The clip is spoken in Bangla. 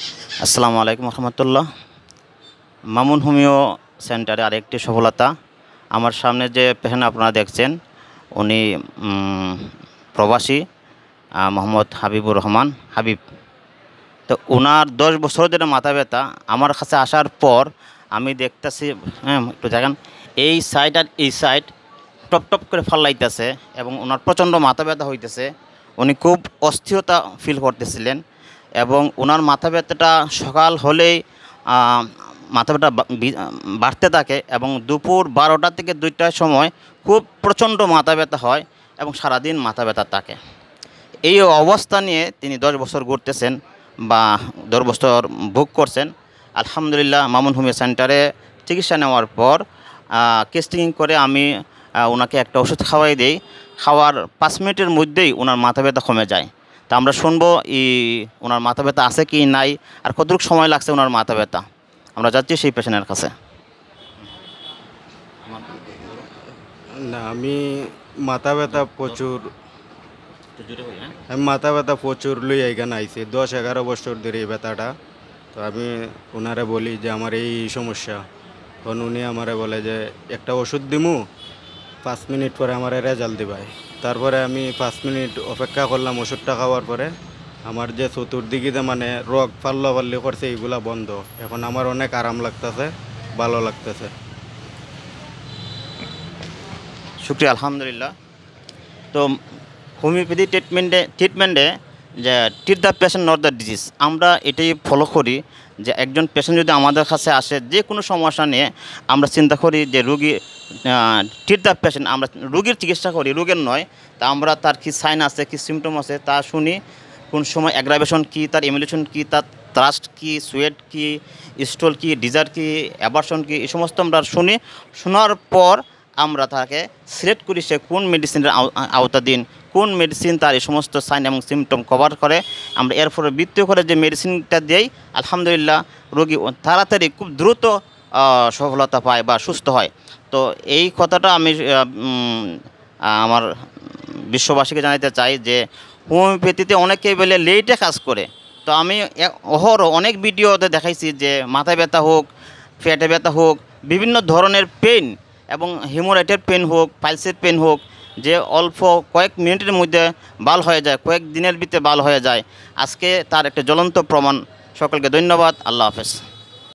আসসালামু আলাইকুম রহমতুল্লাহ। মামুন হোমিও সেন্টারে আরেকটি সফলতা। আমার সামনে যে পেশেন্ট আপনারা দেখছেন উনি প্রবাসী মোহাম্মদ হাবিবুর রহমান হাবিব। তো ওনার 10 বছর ধরে মাথা ব্যথা। আমার কাছে আসার পর আমি দেখতেছি, একটু দেখেন, এই সাইড আর এই সাইড টপ টপ করে ফাল্লাইতেছে এবং ওনার প্রচণ্ড মাথা ব্যথা হইতেছে। উনি খুব অস্থিরতা ফিল করতেছিলেন এবং ওনার মাথা ব্যথাটা সকাল হলেই মাথা ব্যথা বাড়তে থাকে এবং দুপুর 12টা থেকে 2টার সময় খুব প্রচণ্ড মাথা ব্যথা হয় এবং সারাদিন মাথা ব্যথা থাকে। এই অবস্থা নিয়ে তিনি 10 বছর ঘুরতেছেন বা 10 বছর ভোগ করছেন। আলহামদুলিল্লাহ মামুন হোমিও সেন্টারে চিকিৎসা নেওয়ার পর টেস্টিং করে আমি ওনাকে একটা ওষুধ খাওয়াই দিই। খাওয়ার 5 মিনিটের মধ্যেই ওনার মাথা ব্যথা কমে যায়। তা আমরা শুনবো ওনার মাথা ব্যথা আছে কি নাই আর কতটুকু সময় লাগছে ওনার মাথা ব্যথা। আমরা যাচ্ছি সেই পেশেন্টের কাছে। না, আমি মাথা ব্যথা প্রচুর লই এখানে আইছি 10-11 বছর ধরে এই ব্যথাটা। তো আমি ওনারে বলি যে আমার এই সমস্যা, তখন উনি আমারে বলে যে একটা ওষুধ দিমু, 5 মিনিট পরে আমার রেজাল্ট দিবাই। তারপরে আমি 5 মিনিট অপেক্ষা করলাম। ওষুধটা খাওয়ার পরে আমার যে চতুর্দিকে মানে রোগ পাল্লি করছে এইগুলা বন্ধ। এখন আমার অনেক আরাম লাগতেছে, ভালো লাগতেছে। শুক্রিয়া, আলহামদুলিল্লাহ। তো হোমিওপ্যাথি ট্রিটমেন্টে যে treat the patient not the disease, আমরা এটাই ফলো করি যে একজন পেশেন্ট যদি আমাদের কাছে আসে যে কোনো সমস্যা নিয়ে, আমরা চিন্তা করি যে রুগী ট্রিট দ্য পেশেন্ট, আমরা রুগীর চিকিৎসা করি, রোগের নয়। তা আমরা তার কী সাইন আছে, কী সিমটম আছে তা শুনি, কোন সময় অ্যাগ্রাভেশন কী, তার ইমিউলেশন কী, তার থ্রাস্ট কী, সুয়েট কী, স্টোল কী, ডিজার কী, অ্যাবারশন কী, এই সমস্ত আমরা শুনি। শোনার পর আমরা তাকে সিলেক্ট করি সে কোন মেডিসিনের আওতাধীন, কোন মেডিসিন তার এই সমস্ত সাইন এবং সিমটম কভার করে। আমরা এরপরে ভিত্তি করে যে মেডিসিনটা দিই, আলহামদুলিল্লাহ রোগী তাড়াতাড়ি খুব দ্রুত সফলতা পায় বা সুস্থ হয়। তো এই কথাটা আমি আমার বিশ্ববাসীকে জানাতে চাই যে হোমিওপ্যাথিতে অনেকেই বলে লেটে কাজ করে। তো আমি অনেক ভিডিওতে দেখাইছি যে মাথা ব্যথা হোক, পেটে ব্যথা হোক, বিভিন্ন ধরনের পেন এবং হিমোরাইটের পেন হোক, পাইলসের পেন হোক, যে অল্প কয়েক মিনিটের মধ্যে ভালো হয়ে যায়, কয়েক দিনের ভিতরে ভালো হয়ে যায়। আজকে তার একটা জ্বলন্ত প্রমাণ। সকলকে ধন্যবাদ। আল্লাহ হাফেজ।